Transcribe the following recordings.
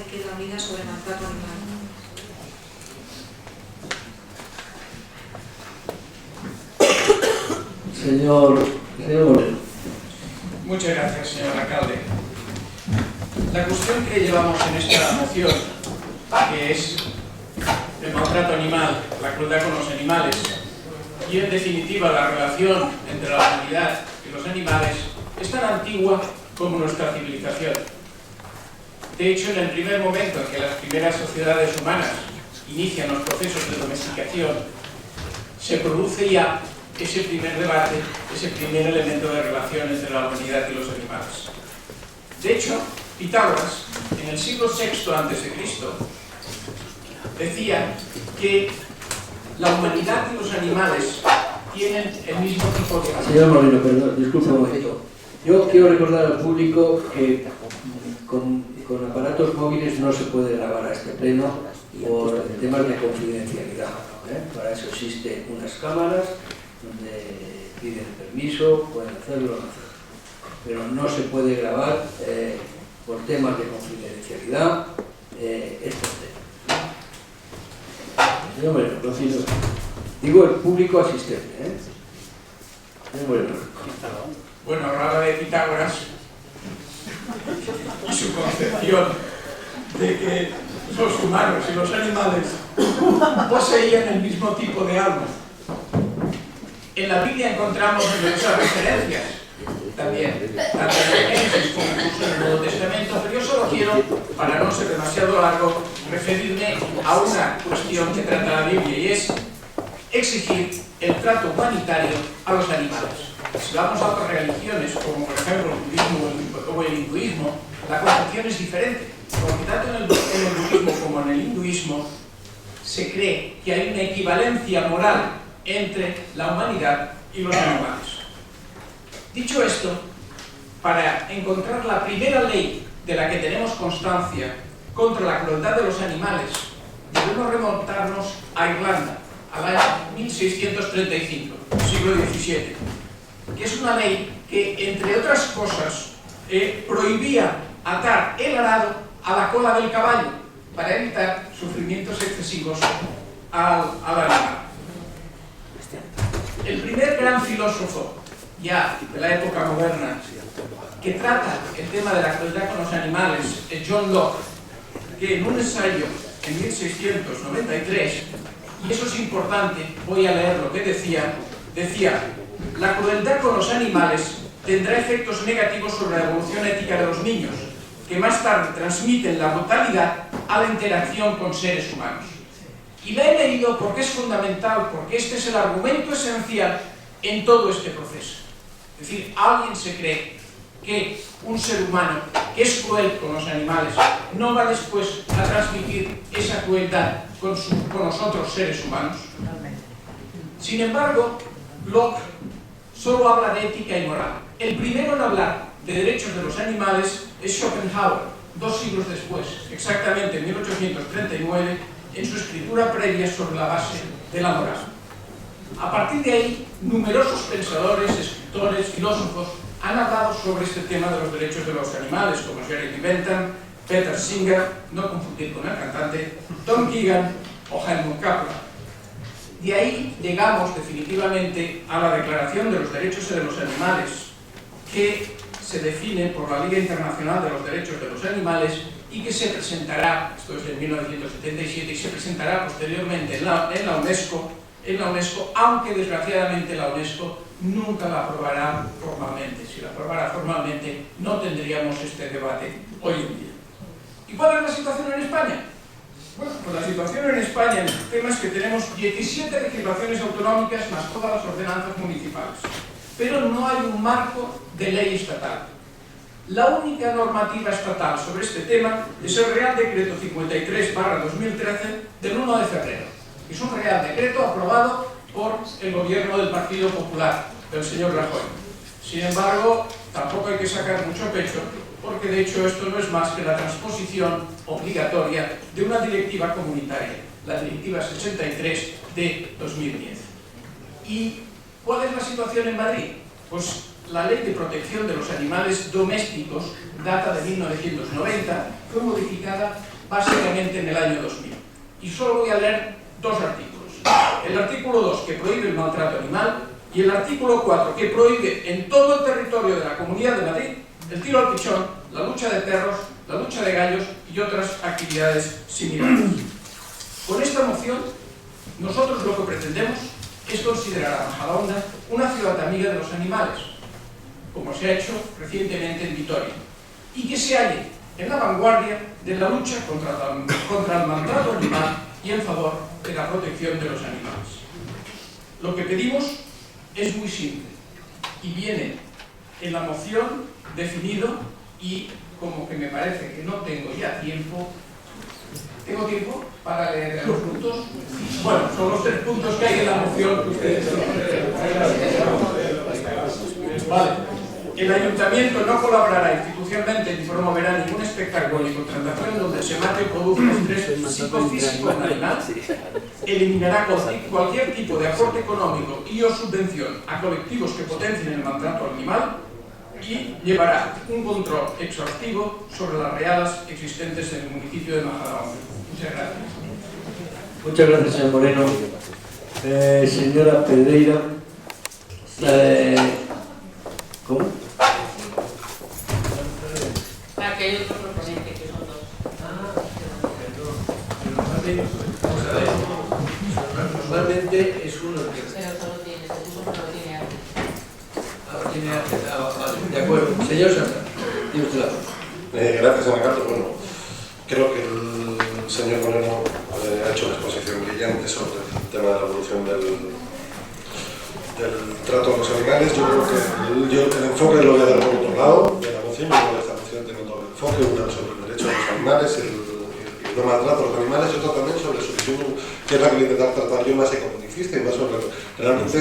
Izquierda Unida sobre maltrato animal. Señor Moreno. Muchas gracias, señor alcalde. La cuestión que llevamos en esta moción, que es el maltrato animal, la crueldad con los animales y, en definitiva, la relación entre la humanidad y los animales, es tan antigua como nuestra civilización. De hecho, en el primer momento en que las primeras sociedades humanas inician los procesos de domesticación, se produce ya ese primer debate, ese primer elemento de relación entre la humanidad y los animales. De hecho, Pitágoras, en el siglo VI a.C., decía que la humanidad y los animales tienen el mismo tipo de... Señor Moreno, perdón, disculpe un momento. Yo quiero recordar al público que con aparatos móviles no se puede grabar a este pleno por temas de confidencialidad, ¿eh? Para eso existen unas cámaras donde piden permiso, pueden hacerlo o no hacerlo. Pero no se puede grabar por temas de confidencialidad estos temas. Señor Moreno, procedo. Digo el público asistente, ¿eh? Señor Moreno. Bueno, hablaba de Pitágoras y su concepción de que los humanos y los animales poseían el mismo tipo de alma. En la Biblia encontramos numerosas referencias también, tanto en Génesis como incluso en el Nuevo Testamento, pero yo solo quiero, para no ser demasiado largo, referirme a una cuestión que trata la Biblia, y es exigir el trato humanitario a los animales. Si vamos a otras religiones, como por ejemplo el budismo o el hinduismo, la concepción es diferente, porque tanto en el budismo como en el hinduismo se cree que hay una equivalencia moral entre la humanidad y los animales. Dicho esto, para encontrar la primera ley de la que tenemos constancia contra la crueldad de los animales, debemos remontarnos a Irlanda, al año 1635, siglo XVII, que es una ley que, entre otras cosas, prohibía atar el arado a la cola del caballo para evitar sufrimientos excesivos al animal. El primer gran filósofo ya de la época moderna que trata el tema de la crueldad con los animales es John Locke, que en un ensayo en 1693, y eso es importante, voy a leer lo que decía: la crueldad con los animales tendrá efectos negativos sobre la evolución ética de los niños, que más tarde transmiten la brutalidad a la interacción con seres humanos. Y la he leído porque es fundamental, porque este es el argumento esencial en todo este proceso. Es decir, alguien se cree que un ser humano que es cruel con los animales no va después a transmitir esa crueldad con los otros seres humanos. Sin embargo, Locke solo habla de ética y moral. El primero en hablar de derechos de los animales es Schopenhauer, 2 siglos después, exactamente en 1839, en su escritura previa sobre la base de la moral. A partir de ahí, numerosos pensadores, escritores, filósofos han hablado sobre este tema de los derechos de los animales, como Jeremy Bentham, Peter Singer, no confundir con el cantante, Tom Keegan o Helmut Kaplan. De ahí llegamos definitivamente a la Declaración de los Derechos de los Animales, que se define por la Liga Internacional de los Derechos de los Animales y que se presentará, esto es de 1977, y se presentará posteriormente en la UNESCO, aunque desgraciadamente la UNESCO nunca la aprobará formalmente. Si la aprobara formalmente, no tendríamos este debate hoy en día. ¿Y cuál es la situación en España? Bueno, pues la situación en España en el tema es que tenemos 17 legislaciones autonómicas más todas las ordenanzas municipales, pero no hay un marco de ley estatal. La única normativa estatal sobre este tema es el Real Decreto 53/2013 del 1 de febrero. Es un Real Decreto aprobado por el gobierno del Partido Popular, del señor Rajoy. Sin embargo, tampoco hay que sacar mucho pecho, porque de hecho esto no es más que la transposición obligatoria de una directiva comunitaria, la Directiva 63 de 2010. ¿Y cuál es la situación en Madrid? Pues la Ley de Protección de los Animales Domésticos data de 1990, fue modificada básicamente en el año 2000. Y solo voy a leer dos artículos. El artículo 2, que prohíbe el maltrato animal, y el artículo 4, que prohíbe en todo el territorio de la Comunidad de Madrid el tiro al pichón, la lucha de perros, la lucha de gallos y otras actividades similares. Con esta moción, nosotros lo que pretendemos es considerar a Majadahonda una ciudad amiga de los animales, como se ha hecho recientemente en Vitoria, y que se halle en la vanguardia de la lucha contra el maltrato animal y en favor de la protección de los animales. Lo que pedimos es muy simple y viene en la moción definido, y como que me parece que no tengo ya tiempo. ¿Tengo tiempo para leer los puntos? Bueno, son los 3 puntos que hay en la moción que ustedes vale. El ayuntamiento no colaborará institucionalmente ni promoverá ningún espectáculo ni contratación donde se mate o produzca estrés psicofísico en animal. Eliminará cualquier tipo de aporte económico y o subvención a colectivos que potencien el maltrato animal, y llevará un control exhaustivo sobre las readas existentes en el municipio de Majadahonda. Muchas gracias. Muchas gracias, señor Moreno. Señora Pedreira, ¿cómo? Que hay otro proponente, que son 2. Normalmente es uno que... Pero solo tiene, este curso no lo tiene antes. De acuerdo. Señor Santa, tiene usted la palabra. Gracias, Ana Carlos. Bueno, creo que el señor Moreno ha hecho una exposición brillante sobre el tema de la evolución del trato a los animales. Yo creo que el enfoque lo voy a dar por otro lado de la moción. Yo creo que esta moción tiene otro enfoque, una sobre el derecho a los animales, el no maltrato a los animales, y otro también sobre su visión, que es la que voy a intentar tratar yo, más economicista y más sobre realmente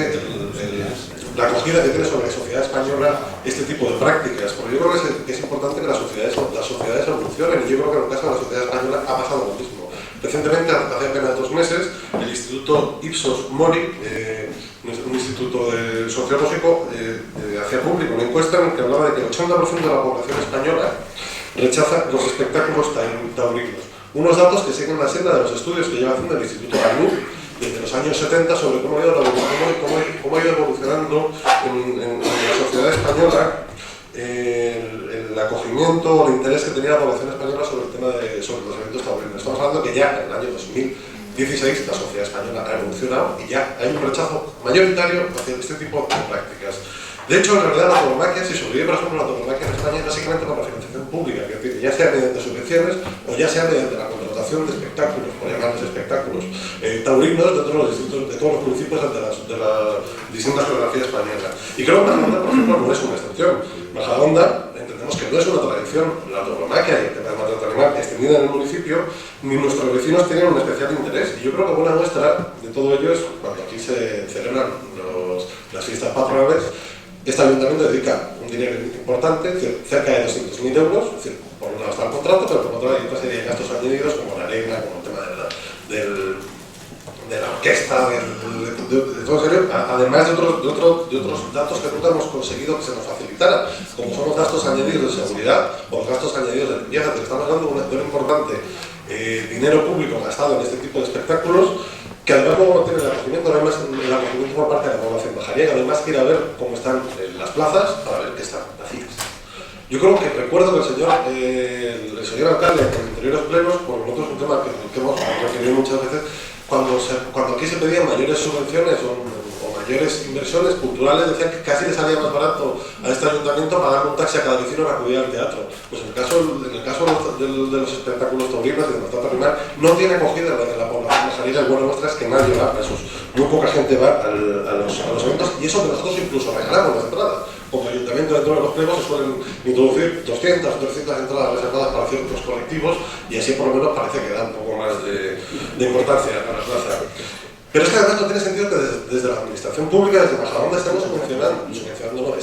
la acogida que tiene sobre la sociedad española este tipo de prácticas. Porque yo creo que es importante que las sociedades evolucionen, y yo creo que en el caso de la sociedad española ha pasado lo mismo. Recientemente, hace apenas 2 meses, el Instituto Ipsos Mori, un instituto sociológico, hacía público una encuesta en la que hablaba de que el 80% de la población española rechaza los espectáculos taurinos. Unos datos que siguen la senda de los estudios que lleva haciendo el Instituto ANUR desde los años 70 sobre cómo ha ido evolucionando en la sociedad española el acogimiento o el interés que tenía la población española sobre el tema sobre los eventos taurinos. Estamos hablando que ya en el año 2016 la sociedad española ha evolucionado y ya hay un rechazo mayoritario hacia este tipo de prácticas. De hecho, en realidad, la tauromaquia, si sobrevive, por ejemplo, la tauromaquia en España, es básicamente por la financiación pública, que tiene, ya sea mediante subvenciones o ya sea mediante la contratación de espectáculos, por llamarles espectáculos, taurinos dentro de los distritos, de todos los municipios de la distintas geografías españolas. Y creo que Majadahonda, por ejemplo, no es una excepción. Majadahonda, entendemos que no es una tradición, la tauromaquia y el tema del maltrato animal extendida en el municipio, ni nuestros vecinos tienen un especial interés. Y yo creo que buena muestra de todo ello es cuando aquí se celebran las fiestas patronales. Este ayuntamiento dedica un dinero importante, cerca de 200.000 euros, es decir, por un lado está el contrato, pero por otro lado hay otra serie de gastos añadidos como la arena, como el tema de la orquesta, de todo ello, además de otros datos que nunca hemos conseguido que se nos facilitara, como son los gastos añadidos de seguridad o los gastos añadidos de limpieza, que estamos dando un importante dinero público gastado en este tipo de espectáculos, que además luego tiene el acogimiento por parte de la población majariega, además quiere ver cómo están las plazas para ver que están vacías. Yo creo que recuerdo que el señor alcalde en anteriores plenos, por nosotros es un tema que hemos referido muchas veces, cuando aquí se pedían mayores subvenciones o mayores inversiones culturales, decían que casi le salía más barato a este ayuntamiento pagar un taxi a cada vecino para acudir al teatro. Pues en el caso de los espectáculos taurinos y de maltrato animal, no tiene acogida en la población majariega, y bueno, nuestra es que nadie va a esos, muy poca gente va a los eventos, y eso que nosotros incluso regalamos las entradas. Como ayuntamiento, dentro de los pliegos se suelen introducir 200 o 300 entradas reservadas para ciertos colectivos, y así por lo menos parece que da un poco más de importancia a la plaza. Pero es que además no tiene sentido que desde la administración pública, desde Majadahonda, estemos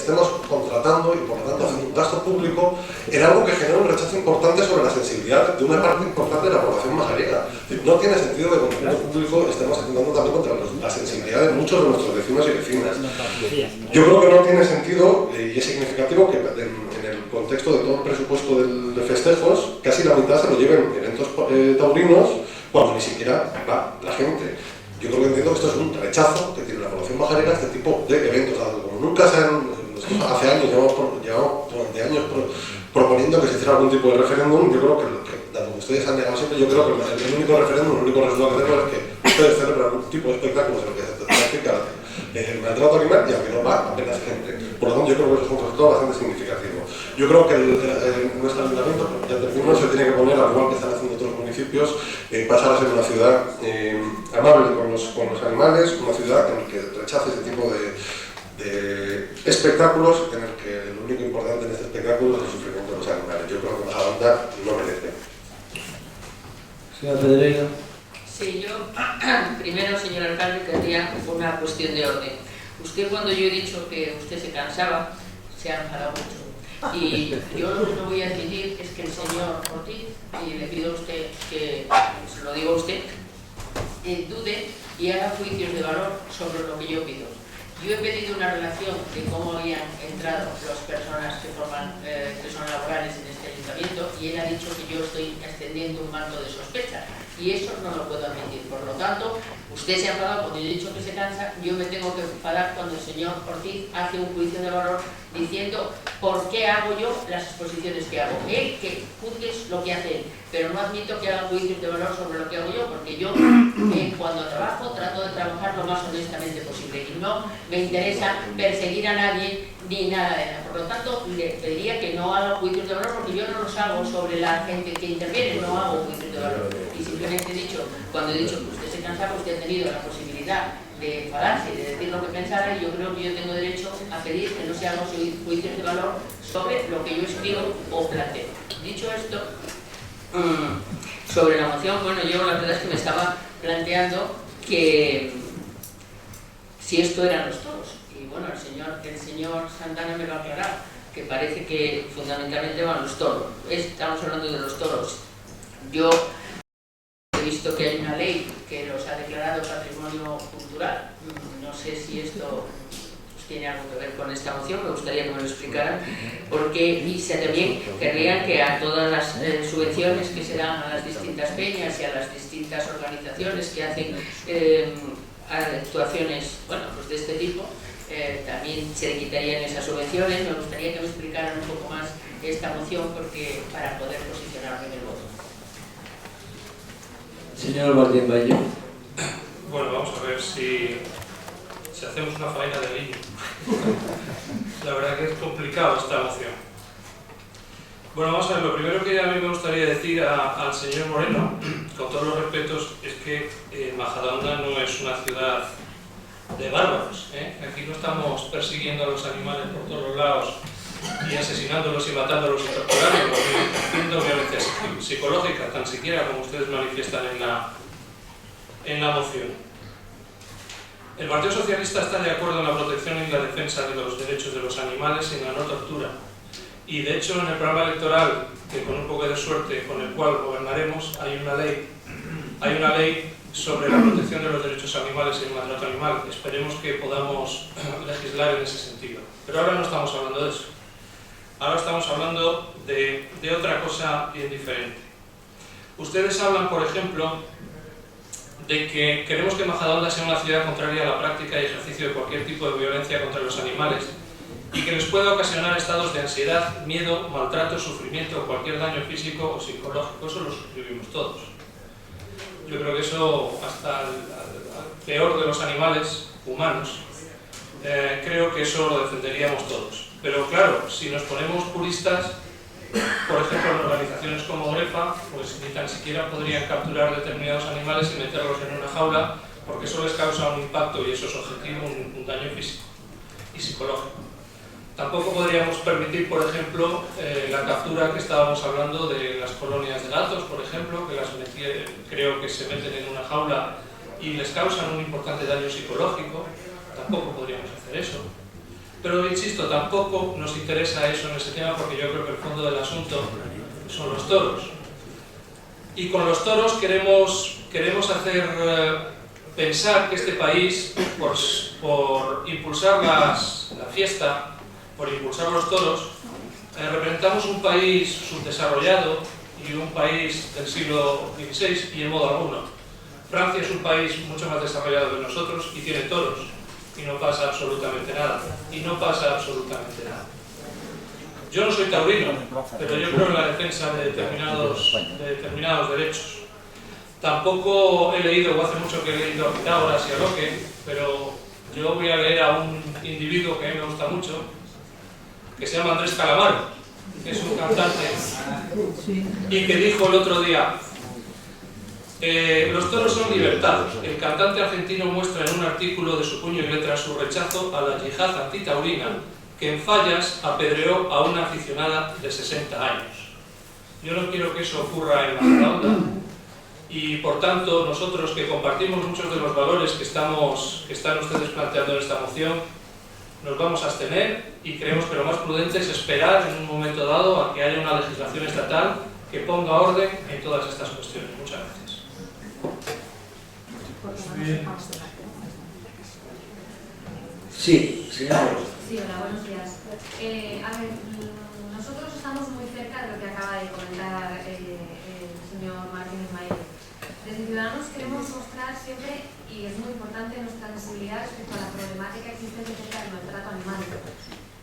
estemos contratando y por lo tanto haciendo un gasto público en algo que genera un rechazo importante sobre la sensibilidad de una parte importante de la población majariega. No tiene sentido que con el dinero público estemos atentando también contra la sensibilidad de muchos de nuestros vecinos y vecinas. Yo creo que no tiene sentido, y es significativo, que en el contexto de todo el presupuesto de festejos, casi casi la mitad se lo lleven eventos taurinos cuando ni siquiera va la gente. Yo creo que entiendo que esto es un rechazo que tiene la población pajarera a este tipo de eventos, dado como nunca se han, hace años, llevamos durante años proponiendo que se hiciera algún tipo de referéndum. Yo creo que dado que ustedes han negado siempre, yo creo que el único referéndum, el único resultado que tenemos es que ustedes celebran un tipo de espectáculos en el que se practica el maltrato animal y aunque no va apenas gente. Por lo tanto, yo creo que eso es un resultado bastante significativo. Yo creo que nuestro ayuntamiento, ya terminó, se tiene que poner, al igual que están haciendo otros municipios, pasar a ser una ciudad amable con los animales, una ciudad en la que rechace ese tipo de espectáculos en el que lo único importante en este espectáculo es el sufrimiento de los animales. Yo creo que Majadahonda no merece. Señora Pedreira. Sí, yo primero, señor alcalde, querría una cuestión de orden. Usted, cuando yo he dicho que usted se cansaba, se ha enfadado mucho. Y yo lo que no voy a admitir es que el señor Ortiz, y le pido a usted que se lo diga a usted, dude y haga juicios de valor sobre lo que yo pido. Yo he pedido una relación de cómo habían entrado las personas que son laborales en este ayuntamiento, y él ha dicho que yo estoy extendiendo un manto de sospecha, y eso no lo puedo admitir. Por lo tanto, usted se ha enfadado cuando yo he dicho que se cansa, yo me tengo que enfadar cuando el señor Ortiz hace un juicio de valor diciendo por qué hago yo las exposiciones que hago. Él que juzgue lo que hace él, pero no admito que haga juicios de valor sobre lo que hago yo, porque yo cuando trabajo trato de trabajar lo más honestamente posible y no me interesa perseguir a nadie ni nada de nada. Por lo tanto, le pediría que no haga juicios de valor, porque yo no los hago sobre la gente que interviene, no hago juicios de valor. Y simplemente he dicho, cuando he dicho que usted se cansaba, usted ha tenido la posibilidad de enfadarse y de decir lo que pensara, y yo creo que yo tengo derecho a pedir que no se hagan juicios de valor sobre lo que yo escribo o planteo. Dicho esto, sobre la moción, bueno, yo la verdad es que me estaba planteando que si esto eran los toros, y bueno, el señor Santana me lo ha aclarado, que parece que fundamentalmente van los toros. Estamos hablando de los toros. Yo he visto que hay una ley que los ha declarado patrimonio cultural. No sé si esto tiene algo que ver con esta moción, me gustaría que me lo explicaran, porque y también querrían que a todas las subvenciones que se dan a las distintas peñas y a las distintas organizaciones que hacen actuaciones, bueno, pues de este tipo, también se le quitarían esas subvenciones. Me gustaría que me explicaran un poco más esta moción, porque para poder posicionarme en el voto. Señor Martín Valle. Bueno, vamos a ver si hacemos una faena de niño. La verdad que es complicado esta moción. Bueno, vamos a ver, lo primero que a mí me gustaría decir al señor Moreno, con todos los respetos, es que Majadahonda no es una ciudad de bárbaros, ¿eh? Aquí no estamos persiguiendo a los animales por todos los lados y asesinándolos y matándolos y torturándolos, ni haciendo violencia psicológica, tan siquiera como ustedes manifiestan en la moción. El Partido Socialista está de acuerdo en la protección y la defensa de los derechos de los animales y en la no tortura. Y de hecho, en el programa electoral, que con un poco de suerte con el cual gobernaremos, hay una ley sobre la protección de los derechos animales y el maltrato animal. Esperemos que podamos legislar en ese sentido. Pero ahora no estamos hablando de eso. Ahora estamos hablando de otra cosa bien diferente. Ustedes hablan, por ejemplo, de que queremos que Majadahonda sea una ciudad contraria a la práctica y ejercicio de cualquier tipo de violencia contra los animales y que les pueda ocasionar estados de ansiedad, miedo, maltrato, sufrimiento o cualquier daño físico o psicológico. Eso lo suscribimos todos. Yo creo que eso, hasta al peor de los animales humanos, creo que eso lo defenderíamos todos. Pero claro, si nos ponemos puristas, por ejemplo, en organizaciones como OREFA, pues ni tan siquiera podrían capturar determinados animales y meterlos en una jaula, porque eso les causa un impacto, y eso es objetivo, un daño físico y psicológico. Tampoco podríamos permitir, por ejemplo, la captura que estábamos hablando de las colonias de gatos, por ejemplo, que creo que se meten en una jaula y les causan un importante daño psicológico. Tampoco podríamos hacer eso. Pero insisto, tampoco nos interesa eso en ese tema, porque yo creo que el fondo del asunto son los toros. Y con los toros queremos hacer pensar que este país, por impulsar la fiesta, por impulsar los toros, representamos un país subdesarrollado, y un país del siglo XVI y en modo alguno. Francia es un país mucho más desarrollado que nosotros y tiene toros y no pasa absolutamente nada. Y no pasa absolutamente nada. Yo no soy taurino, pero yo creo en la defensa de determinados derechos. Tampoco he leído, o hace mucho que he leído a Pitágoras y a Locke, pero yo voy a leer a un individuo que a mí me gusta mucho, que se llama Andrés Calamaro, que es un cantante, y que dijo el otro día: los toros son libertad. El cantante argentino muestra en un artículo de su puño y letra su rechazo a la yihad antitaurina, que en Fallas apedreó a una aficionada de 60 años. Yo no quiero que eso ocurra en Majadahonda, y por tanto nosotros, que compartimos muchos de los valores que están ustedes planteando en esta moción, nos vamos a abstener y creemos que lo más prudente es esperar en un momento dado a que haya una legislación estatal que ponga orden en todas estas cuestiones. Muchas gracias. Sí, señor. Sí, hola, buenos días. A ver, nosotros estamos muy cerca de lo que acaba de comentar el señor Martín Ismael. Desde Ciudadanos queremos mostrar siempre, y es muy importante, nuestra sensibilidad respecto a la problemática existente acerca del maltrato animal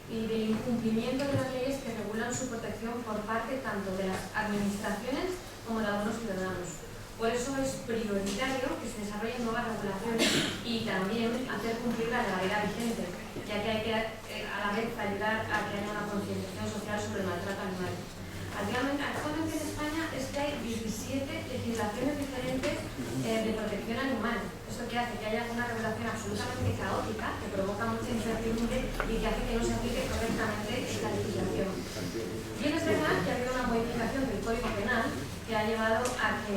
y del incumplimiento de las leyes que regulan su protección por parte tanto de las administraciones como de algunos ciudadanos. Por eso es prioritario que se desarrollen nuevas regulaciones y también hacer cumplir la legalidad vigente, ya que hay que a la vez ayudar a que haya una concienciación social sobre el maltrato animal. Actualmente en España es que hay 17 legislaciones diferentes de protección animal. Esto que hace que haya una regulación absolutamente caótica, que provoca mucha incertidumbre y que hace que no se aplique correctamente esta legislación. Bien, es verdad que ha habido una modificación del Código Penal que ha llevado a que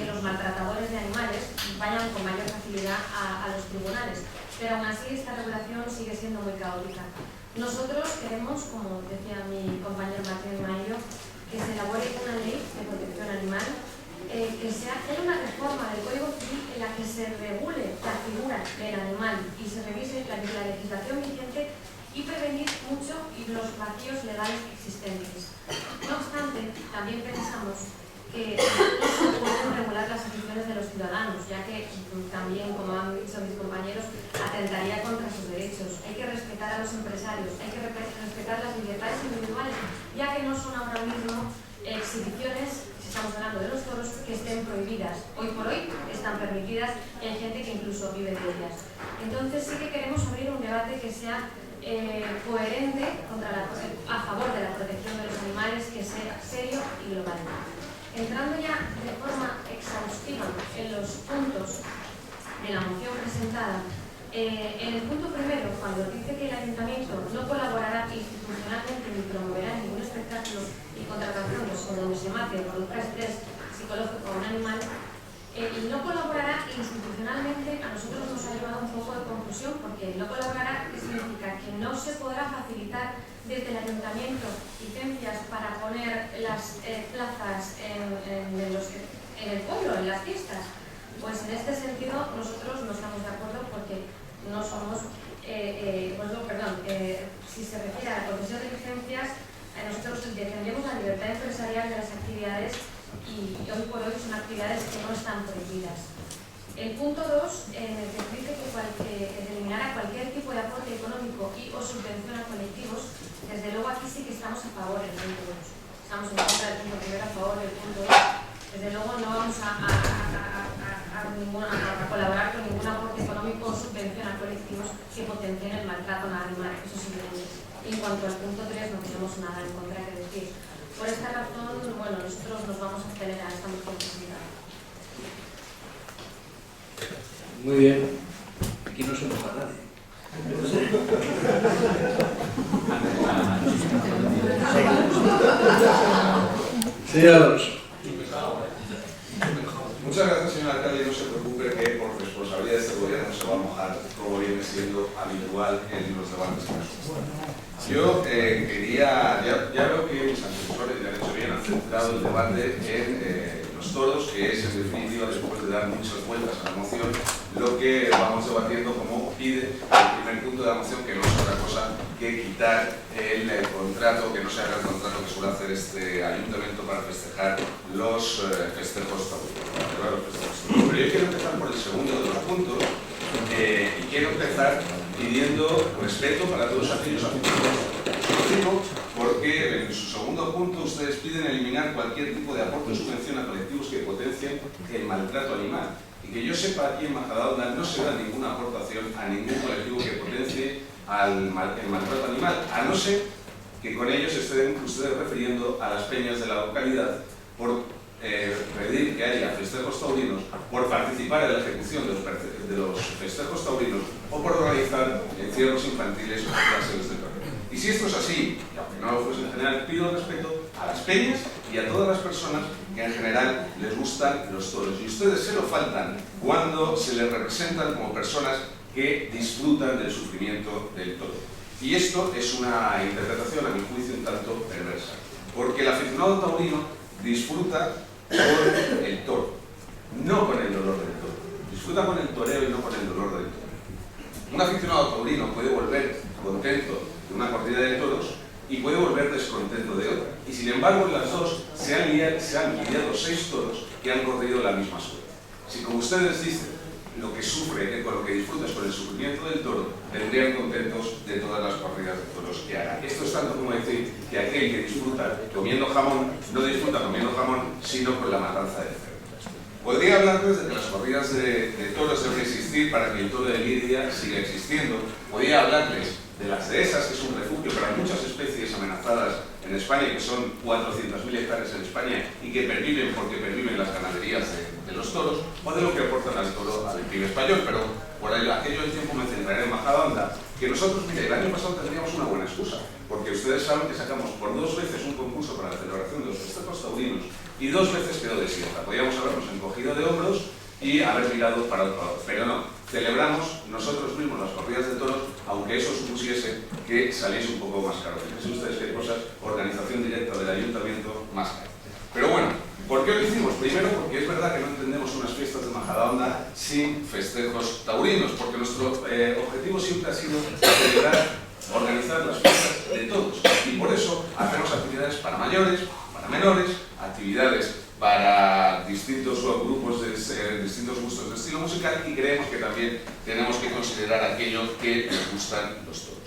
los maltratadores de animales vayan con mayor facilidad a los tribunales, pero aún así esta regulación sigue siendo muy caótica. Nosotros queremos, como decía mi compañero Martín Mayo, que se elabore una ley de protección animal, que haya una reforma del Código Civil en la que se regule la figura del animal y se revise la legislación vigente y prevenir mucho los vacíos legales existentes. No obstante, también pensamos que no se pueden regular las aficiones de los ciudadanos, ya que también, como han dicho mis compañeros, atentaría contra sus derechos. Hay que respetar a los empresarios, hay que respetar las libertades individuales, ya que no son ahora mismo exhibiciones, si estamos hablando de los toros, que estén prohibidas. Hoy por hoy están permitidas y hay gente que incluso vive de ellas. Entonces sí que queremos abrir un debate que sea coherente a favor de la protección de los animales, que sea serio y global. Entrando ya de forma exhaustiva en los puntos de la moción presentada, en el punto primero, cuando dice que el ayuntamiento no colaborará institucionalmente ni promoverá ningún espectáculo y contrataciones o donde se mate o produzca estrés psicológico a un animal, y no colaborará institucionalmente, a nosotros nos ha llevado un poco de confusión, porque no colaborará, ¿qué significa? Que no se podrá facilitar desde el ayuntamiento licencias para poner las plazas en el pueblo, en las fiestas. Pues en este sentido nosotros no estamos de acuerdo, porque no somos, si se refiere a la concesión de licencias, nosotros defendemos la libertad empresarial de las actividades y hoy por hoy son actividades que no están prohibidas. El punto 2, en el que dice que eliminará cualquier tipo de aporte económico y o subvención a colectivos, desde luego aquí sí que estamos a favor del punto 2. Estamos en contra del punto primero, a favor del punto 2. Desde luego no vamos a colaborar con ningún aporte económico o subvención a colectivos que potencien el maltrato a animales, eso simplemente. Y en cuanto al punto 3, no tenemos nada en contra que decir. Por esta razón, bueno, nosotros nos vamos a abstener a esta moción presentada. Muy bien. Aquí no se enoja nadie. Señor Alonso. Muchas gracias, señor alcalde, y no se preocupe que por responsabilidad de este gobierno se va a mojar, como viene siendo habitual en los debates. Yo quería, ya veo que mis antecesores ya han hecho bien, han centrado el debate en los los toros, que es en definitiva, después de dar muchas vueltas a la moción, lo que vamos debatiendo como pide el primer punto de la moción, que no es otra cosa que quitar el contrato, que no se haga el contrato que suele hacer este ayuntamiento para festejar los festejos taurinos. Pero yo quiero empezar por el segundo de los puntos y quiero empezar pidiendo respeto para todos aquellos aficionados. Lo digo porque en su segundo punto ustedes piden eliminar cualquier tipo de aporte o subvención a colectivos que potencien el maltrato animal. Y que yo sepa, aquí en Majadahonda no se da ninguna aportación a ningún colectivo que potencie el maltrato animal, a no ser que con ellos estén ustedes refiriendo a las peñas de la localidad por pedir que haya festejos taurinos, por participar en la ejecución de los festejos taurinos o por organizar encierros infantiles o clases de torneo. Y si esto es así, y aunque no lo fuese en general, pido respeto a las peñas y a todas las personas que en general les gustan los toros. Y ustedes se lo faltan cuando se les representan como personas que disfrutan del sufrimiento del toro. Y esto es una interpretación, a mi juicio, un tanto perversa. Porque el aficionado taurino disfruta con el toro, no con el dolor del toro. Disfruta con el toreo y no con el dolor del toro. Un aficionado taurino puede volver contento de una corrida de toros y puede volver descontento de otra. Y sin embargo, en las dos se han lidiado 6 toros que han corrido la misma suerte. Si, como ustedes dicen, lo que sufre, con lo que disfrutas con el sufrimiento del toro, tendrían contentos de todas las corridas de toros que hagan. Esto es tanto como decir que aquel que disfruta comiendo jamón, no disfruta comiendo jamón, sino con la matanza del cerdo. Podría hablarles de que las corridas de toros deben existir para que el toro de lidia siga existiendo. Podría hablarles de las dehesas, que es un refugio para muchas especies amenazadas en España, que son 400.000 hectáreas en España y que perviven porque perviven las ganaderías de los toros, o de lo que aportan al toro al pibe español. Pero por aquello del tiempo me centraré en Majadahonda, que nosotros, mire, el año pasado tendríamos una buena excusa, porque ustedes saben que sacamos por 2 veces un concurso para la celebración de los festejos taurinos y 2 veces quedó desierta. Podíamos habernos encogido de hombros y haber mirado para otro lado, pero no. Celebramos nosotros mismos las corridas de toros, aunque eso supusiese que saliese un poco más caro. Fíjense ustedes qué cosas, organización directa del ayuntamiento más caro. Pero bueno, ¿por qué lo hicimos? Primero, porque es verdad que no entendemos unas fiestas de Majadahonda sin festejos taurinos, porque nuestro objetivo siempre ha sido celebrar, organizar las fiestas de todos. Y por eso hacemos actividades para mayores, para menores, actividades para distintos grupos de distintos gustos de estilo musical, y creemos que también tenemos que considerar aquello que les gustan los toros.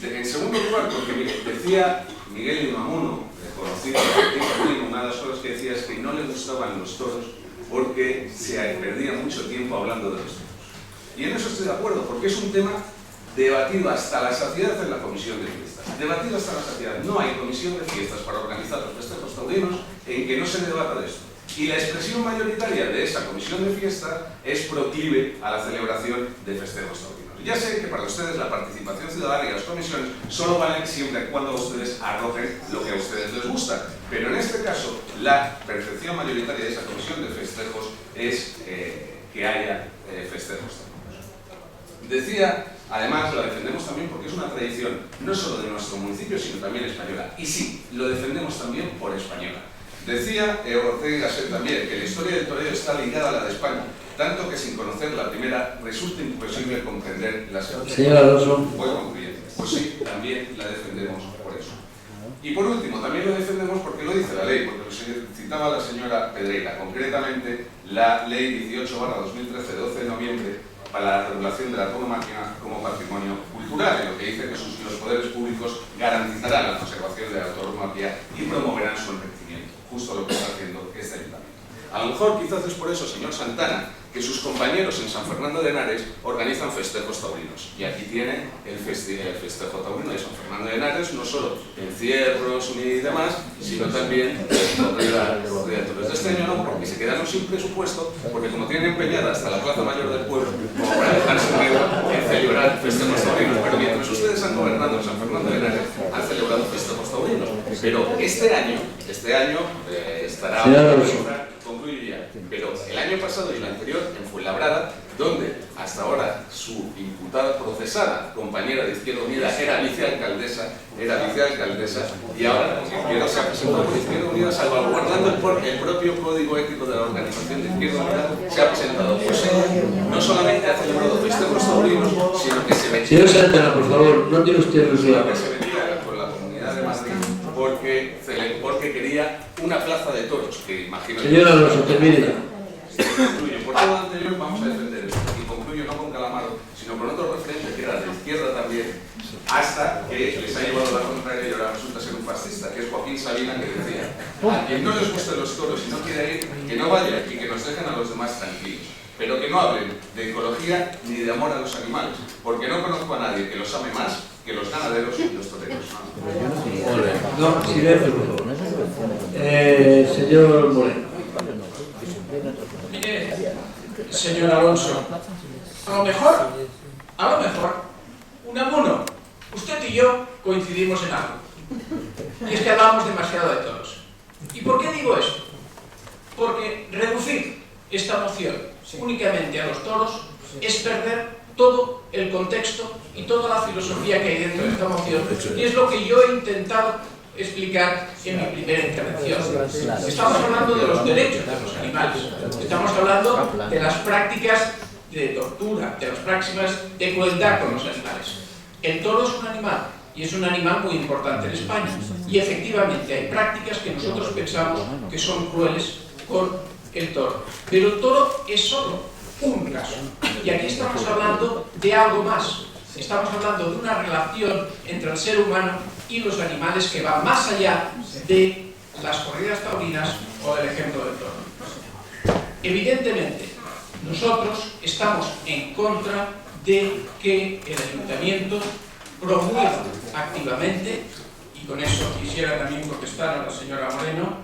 En segundo lugar, porque decía Miguel Unamuno, conocido artista, una de las cosas que decía es que no le gustaban los toros porque se perdía mucho tiempo hablando de los toros. Y en eso estoy de acuerdo, porque es un tema debatido hasta la saciedad en la comisión de fiestas. Debatido hasta la saciedad. No hay comisión de fiestas para organizar los festejos taurinos en que no se debata de esto. Y la expresión mayoritaria de esa comisión de fiesta es proclive a la celebración de festejos taurinos. Ya sé que para ustedes la participación ciudadana y las comisiones solo valen siempre y cuando ustedes arrojen lo que a ustedes les gusta. Pero en este caso, la percepción mayoritaria de esa comisión de festejos es que haya festejos taurinos. Decía, además, la defendemos también porque es una tradición no solo de nuestro municipio, sino también española. Y sí, lo defendemos también por española. Decía Ortega y Gasset también que la historia del toreo está ligada a la de España, tanto que sin conocer la primera resulta imposible comprender la segunda. Señor Alonso. Voy concluyendo. Pues sí, también la defendemos por eso. Y por último, también lo defendemos porque lo dice la ley, porque lo citaba la señora Pedreira, concretamente la ley 18/2013 de 12 de noviembre para la regulación de la tauromaquia como patrimonio cultural, en lo que dice que los poderes públicos garantizarán la conservación de la tauromaquia y promoverán su enriquecimiento, justo lo que está haciendo este ayuntamiento. A lo mejor quizás es por eso, señor Santana, que sus compañeros en San Fernando de Henares organizan festejos taurinos. Y aquí tiene el festejo taurino de San Fernando de Henares, no solo encierros y demás, sino también corrida de toros. Este año no, porque se quedaron sin presupuesto, porque como tienen empeñada hasta la Plaza Mayor del pueblo, como para dejarse en celebrar festejos taurinos. Pero mientras ustedes han gobernado en San Fernando de Henares, han celebrado festejos taurinos. Pero este año estará... Concluyo ya. Pero el año pasado y el anterior en Fuenlabrada, donde hasta ahora su imputada, procesada compañera de Izquierda Unida era vicealcaldesa, y ahora Izquierda se ha presentado por Izquierda Unida, salvaguardando el propio código ético de la organización de Izquierda Unida, se ha presentado. Pues no solamente ha celebrado festejos taurinos, sino que se metió. Señor Santana, por favor, no tiene usted el Que se metía con la Comunidad de Madrid porque quería una plaza de toros, que imagino... Señor Alonso, termine ya. Concluyo. Por todo lo anterior vamos a defender esto. Y concluyo no con Calamaro, sino con otro referente que era de izquierda también, hasta que les ha llevado la contraria y ahora resulta ser un fascista, que es Joaquín Sabina, que decía: a quien no les gusten los toros y no quiera ir, que no vaya y que nos dejen a los demás tranquilos. Pero que no hablen de ecología ni de amor a los animales, porque no conozco a nadie que los ame más que los ganaderos y los toreros. No, silencio, por favor. Señor Moreno. Mire, señor Alonso, a lo mejor, Unamuno, usted y yo coincidimos en algo. Y es que hablamos demasiado de toros. ¿Y por qué digo esto? Porque reducir esta moción únicamente a los toros es perder todo el contexto y toda la filosofía que hay dentro de esta moción, y es lo que yo he intentado explicar en mi primera intervención. Estamos hablando de los derechos de los animales, estamos hablando de las prácticas de tortura, de las prácticas de crueldad con los animales. El toro es un animal, y es un animal muy importante en España, y efectivamente hay prácticas que nosotros pensamos que son crueles con el toro. Pero el toro es solo un caso, y aquí estamos hablando de algo más. Estamos hablando de una relación entre el ser humano y los animales que va más allá de las corridas taurinas o del ejemplo del toro. Evidentemente, nosotros estamos en contra de que el ayuntamiento promueva activamente, y con eso quisiera también contestar a la señora Moreno,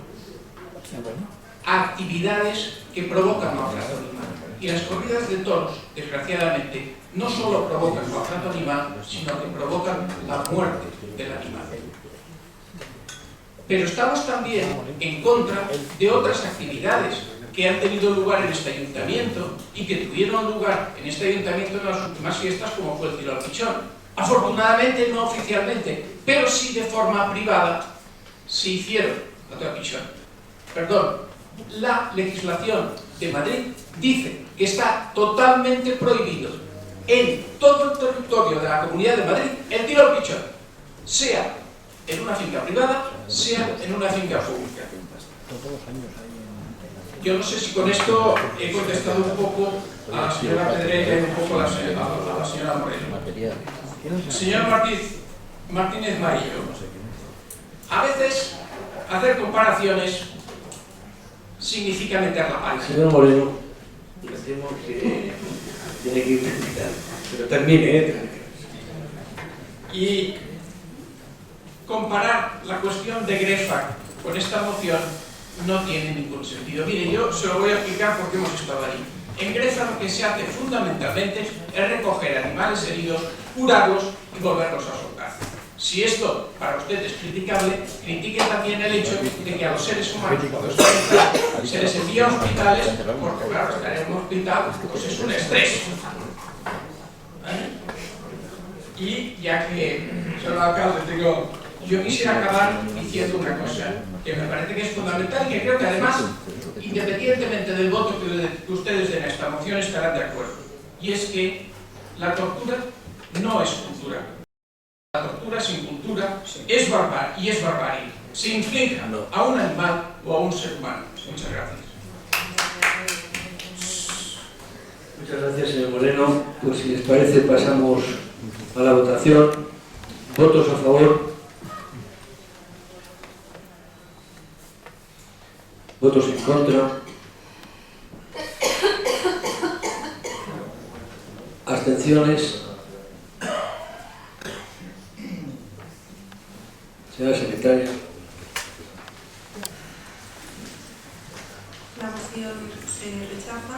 actividades que provocan maltrato animal. Y las corridas de toros, desgraciadamente, no solo provocan maltrato animal, sino que provocan la muerte del animal. Pero estamos también en contra de otras actividades que han tenido lugar en este ayuntamiento y que tuvieron lugar en este ayuntamiento en las últimas fiestas, como fue el tiro al pichón. Afortunadamente no oficialmente, pero sí de forma privada se hicieron el tiro al pichón. Perdón, la legislación de Madrid dice que está totalmente prohibido en todo el territorio de la Comunidad de Madrid el tiro al pichón, sea en una finca privada, sea en una finca pública. Yo no sé si con esto he contestado un poco a la señora Pedrera y un poco a la señora Moreno. Señor Martínez Marillo, a veces hacer comparaciones significa meter la pata. Señor Moreno, le temo que tiene que ir pero termine, Y comparar la cuestión de Grefa con esta moción no tiene ningún sentido. Mire, yo se lo voy a explicar porque hemos estado ahí. En Grefa lo que se hace fundamentalmente es recoger animales heridos, curarlos y volverlos a soltar. Si esto para usted es criticable, critique también el hecho de que a los seres humanos cuando se les envía a hospitales, porque claro, estar en un hospital pues es un estrés. ¿Vale? Y ya que, señor alcalde, yo quisiera acabar diciendo una cosa que me parece que es fundamental y que creo que además, independientemente del voto que ustedes den a esta moción, estarán de acuerdo. Y es que la tortura no es cultura. La tortura sin cultura es barbarie, y es barbarie. Se inflige a un animal o a un ser humano. Muchas gracias. Muchas gracias, señor Moreno. Pues si les parece pasamos a la votación. ¿Votos a favor? ¿Votos en contra? ¿Abstenciones? Señora secretaria. La moción se rechaza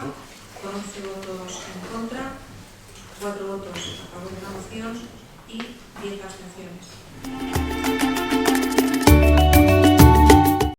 con 11 votos en contra, 4 votos a favor de la moción y 10 abstenciones.